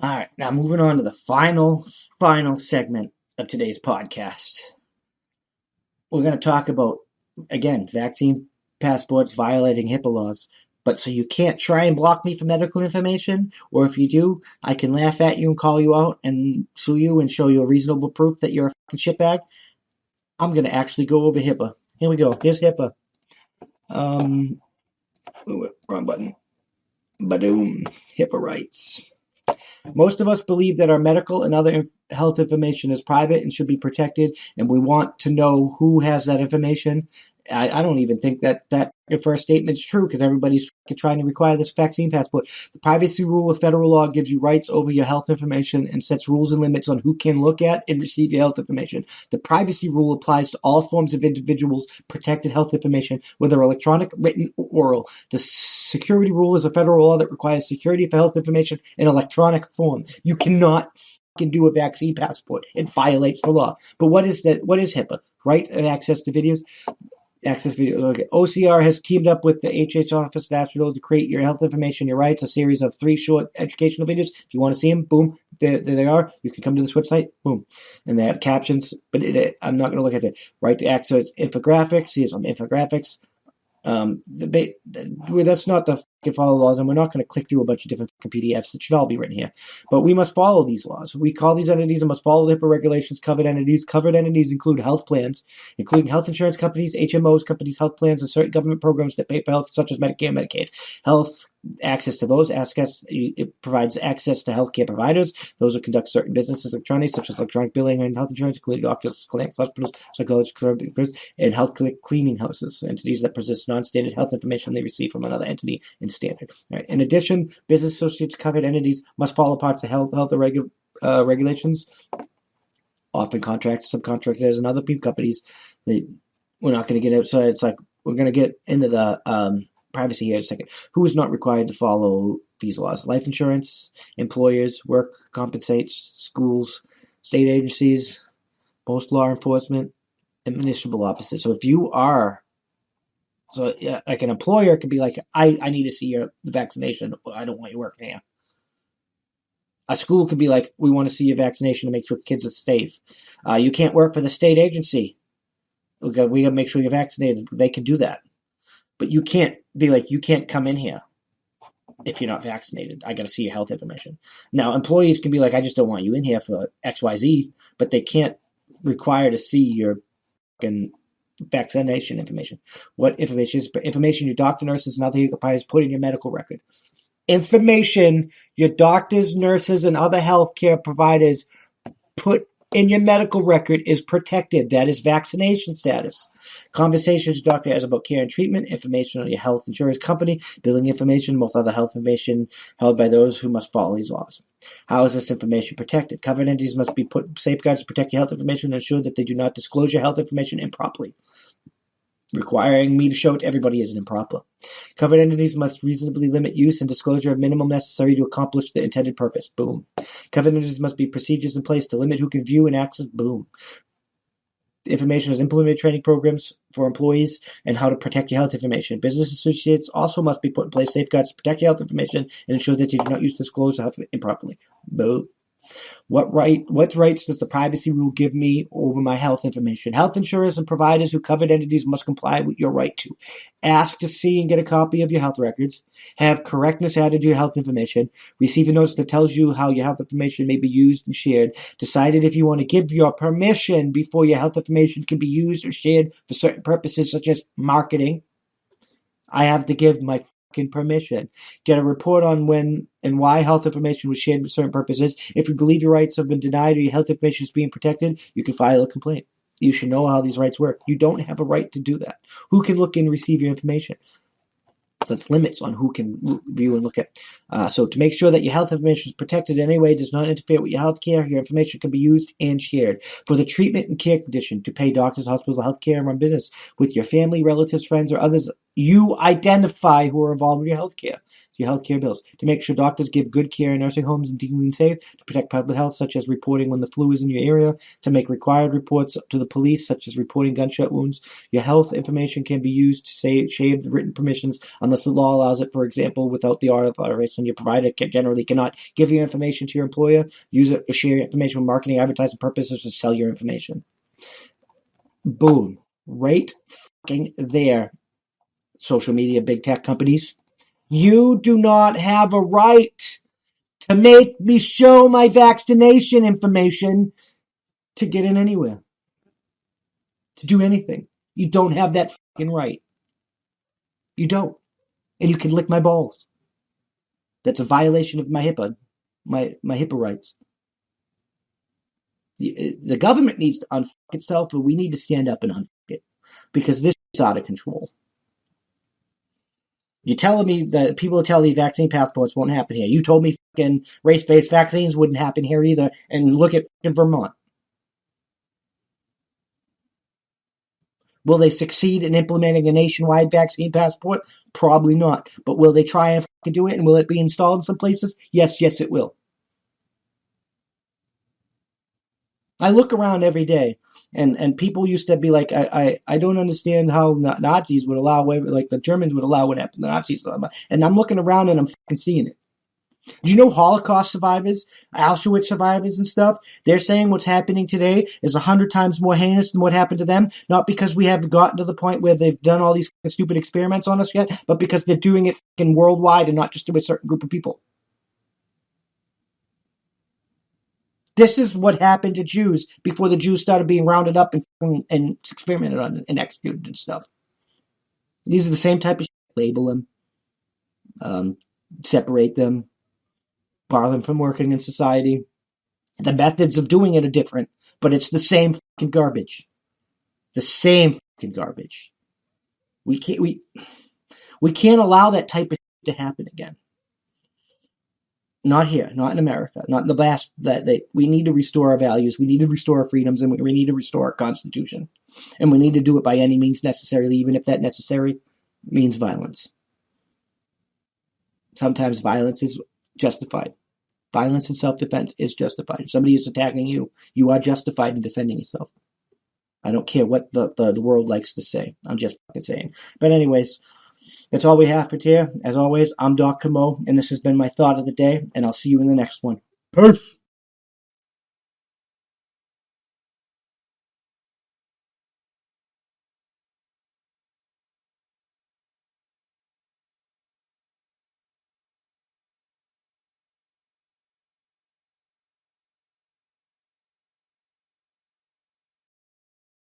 All right, now moving on to the final segment of today's podcast. We're going to talk about, again, vaccine passports violating HIPAA laws. But so you can't try and block me for medical information, or if you do, I can laugh at you and call you out and sue you and show you a reasonable proof that you're a fucking shitbag. I'm going to actually go over HIPAA. Here we go. Here's HIPAA. Wrong button. Badoom. HIPAA rights. Most of us believe that our medical and other health information is private and should be protected, and we want to know who has that information. I don't even think that first statement is true because everybody's trying to require this vaccine passport. The privacy rule of federal law gives you rights over your health information and sets rules and limits on who can look at and receive your health information. The privacy rule applies to all forms of individuals' protected health information, whether electronic, written, or oral. The security rule is a federal law that requires security for health information in electronic form. You cannot do a vaccine passport. It violates the law. But what is that? What is HIPAA? Right of access to videos? Access video. Okay. OCR has teamed up with the HH Office National to create your health information, your rights, a series of 3 short educational videos. If you want to see them, boom, there they are. You can come to this website, boom. And they have captions, but I'm not going to look at the right to access infographics. See some infographics. That's not the fucking follow laws, and we're not going to click through a bunch of different PDFs that should all be written here. But we must follow these laws. We call these entities and must follow the HIPAA regulations. Covered entities. Covered entities include health plans, including health insurance companies, HMOs, companies, health plans, and certain government programs that pay for health, such as Medicare and Medicaid. Health access to those aspects. It provides access to healthcare providers, those who conduct certain businesses electronics, such as electronic billing and health insurance, including doctors, clinics, hospitals, psychologists, and health cleaning houses, entities that possess non-standard health information they receive from another entity in standard. Right. In addition, business associates covered entities must follow parts of health regulations, often contract subcontractors and other companies. We're not going to get outside. It's like we're going to get into the privacy here in a second. Who is not required to follow these laws? Life insurance, employers, work compensate, schools, state agencies, most law enforcement, and municipal offices. So if you are, like an employer could be like, I need to see your vaccination. I don't want you working here. A school could be like, we want to see your vaccination to make sure kids are safe. You can't work for the state agency. We got to make sure you're vaccinated. They can do that. But you can't be like, you can't come in here if you're not vaccinated. I got to see your health information. Now, employees can be like, I just don't want you in here for XYZ, but they can't require to see your vaccination information. What information is? Information your doctor, nurses, and other providers put in your medical record. Information your doctors, nurses, and other healthcare providers put in your medical record is protected. That is vaccination status. Conversations your doctor has about care and treatment, information on your health insurance company, billing information, most other health information held by those who must follow these laws. How is this information protected? Covered entities must be put safeguards to protect your health information and ensure that they do not disclose your health information improperly. Requiring me to show it to everybody is improper. Covered entities must reasonably limit use and disclosure of minimum necessary to accomplish the intended purpose. Boom. Covered entities must be procedures in place to limit who can view and access. Boom. The information is implemented training programs for employees and how to protect your health information. Business associates also must be put in place safeguards to protect your health information and ensure that you do not use disclosure health improperly. Boom. What rights does the privacy rule give me over my health information? Health insurers and providers who covered entities must comply with your right to ask to see and get a copy of your health records, have correctness added to your health information, receive a notice that tells you how your health information may be used and shared, decided if you want to give your permission before your health information can be used or shared for certain purposes such as marketing. I have to give my permission. Get a report on when and why health information was shared for certain purposes. If you believe your rights have been denied or your health information is being protected, you can file a complaint. You should know how these rights work. You don't have a right to do that. Who can look and receive your information? So it's limits on who can view and look at. So to make sure that your health information is protected in any way, does not interfere with your health care, your information can be used and shared for the treatment and care condition, to pay doctors, hospitals, health care, and run business with your family, relatives, friends, or others You identify who are involved with your healthcare bills, to make sure doctors give good care in nursing homes and deem them safe, to protect public health, such as reporting when the flu is in your area, to make required reports to the police, such as reporting gunshot wounds. Your health information can be used to shave the written permissions unless the law allows it. For example, without the authorization, your provider generally cannot give your information to your employer, use it or share your information for marketing, advertising purposes, to sell your information. Boom. Right fucking there. Social media, big tech companies. You do not have a right to make me show my vaccination information to get in anywhere, to do anything. You don't have that fucking right. You don't. And you can lick my balls. That's a violation of my HIPPA, my HIPAA rights. The government needs to unfuck itself, but we need to stand up and unfuck it, because this is out of control. You're telling me that people are telling me vaccine passports won't happen here. You told me fucking race-based vaccines wouldn't happen here either, and look at fucking Vermont. Will they succeed in implementing a nationwide vaccine passport? Probably not. But will they try and fucking do it, and will it be installed in some places? Yes, it will. I look around every day, and people used to be like, I don't understand how Nazis would allow, like the Germans would allow what happened to the Nazis. And I'm looking around and I'm fucking seeing it. Do you know Holocaust survivors, Auschwitz survivors and stuff? They're saying what's happening today is 100 times more heinous than what happened to them, not because we have gotten to the point where they've done all these stupid experiments on us yet, but because they're doing it fucking worldwide and not just to a certain group of people. This is what happened to Jews before the Jews started being rounded up and experimented on and executed and stuff. These are the same type of shit. Label them, separate them, bar them from working in society. The methods of doing it are different, but it's the same fucking garbage. The same fucking garbage. We can't allow that type of shit to happen again. Not here, not in America, not in the last. We need to restore our values, we need to restore our freedoms, and we need to restore our Constitution. And we need to do it by any means necessary, even if that necessary means violence. Sometimes violence is justified. Violence in self-defense is justified. If somebody is attacking you, you are justified in defending yourself. I don't care what the world likes to say. I'm just fucking saying. But anyways, that's all we have for today. As always, I'm Doc Camo, and this has been my thought of the day, and I'll see you in the next one. Peace!